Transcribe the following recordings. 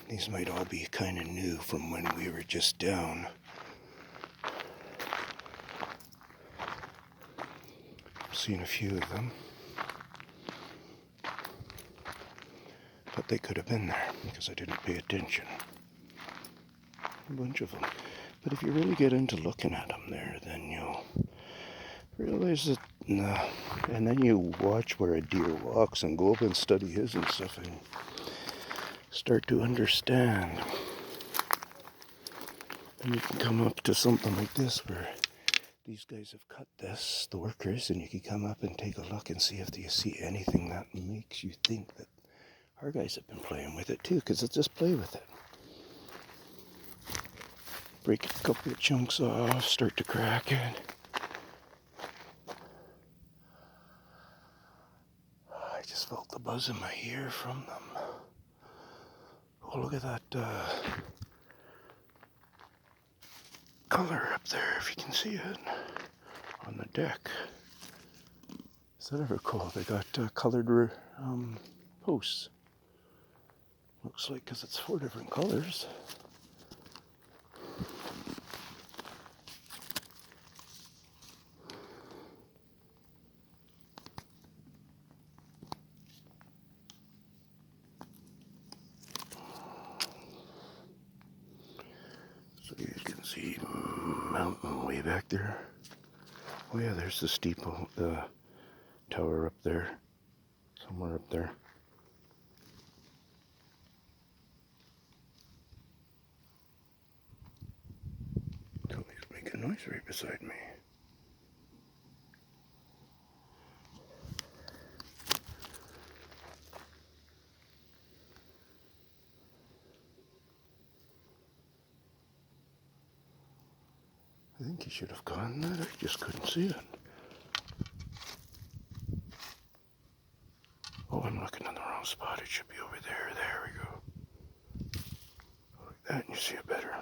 These might all be kind of new from when we were just down. I've seen a few of them. But they could have been there because I didn't pay attention. A bunch of them. But if you really get into looking at them there, then you'll realize that, and then you watch where a deer walks and go up and study his and stuff and start to understand. And you can come up to something like this where these guys have cut this, the workers, and you can come up and take a look and see if you see anything that makes you think that our guys have been playing with it too, because it's just play with it. Break a couple of chunks off, start to crack it. I just felt the buzz in my ear from them. Oh, look at that color up there, if you can see it, on the deck. Is that ever cool? They got colored posts. Looks like, because it's 4 different colors. So you can see mountain way back there. Oh yeah, there's the steeple, the tower up there, somewhere up there. Somebody's making noise right beside me. I think he should have gone there, I just couldn't see it. Oh, I'm looking in the wrong spot, it should be over there, there we go. Like that and you see it better.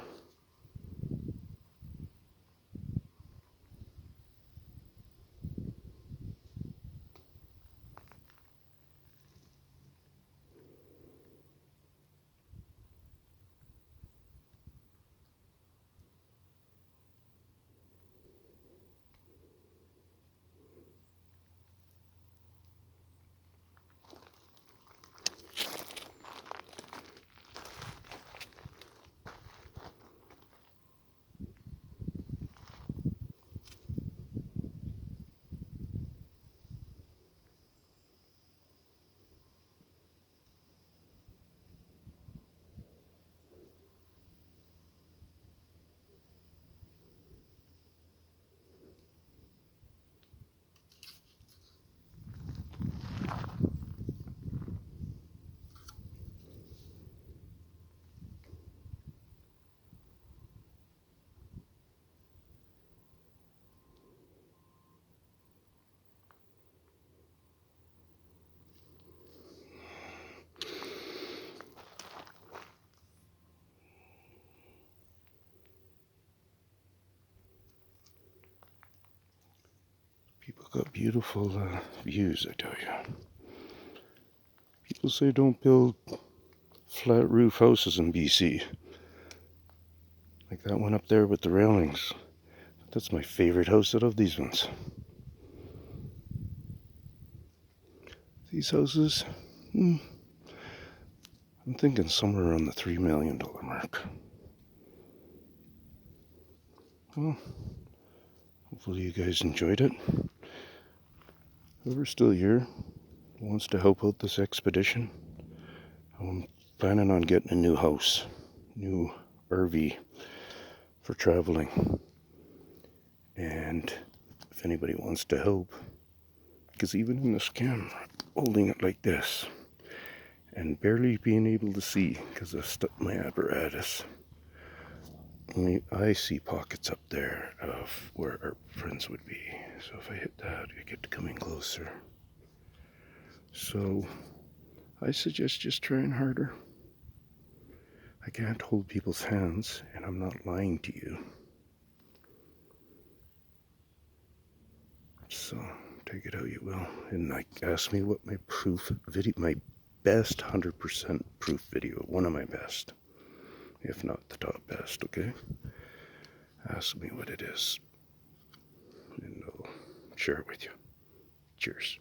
People got beautiful views, I tell you. People say don't build flat roof houses in BC. Like that one up there with the railings. That's my favorite house out of these ones. These houses, I'm thinking somewhere around the $3 million mark. Well, hopefully you guys enjoyed it. Whoever's still here wants to help out this expedition, I'm planning on getting a new house, new RV for traveling. And if anybody wants to help, because even in this camera, holding it like this and barely being able to see because of my apparatus, I see pockets up there of where our friends would be. So if I hit that, you get to coming closer. So I suggest just trying harder. I can't hold people's hands, and I'm not lying to you. So take it how you will. And like, ask me what my proof video, my best 100% proof video. One of my best, if not the top best, okay? Ask me what it is, and I'll share it with you. Cheers.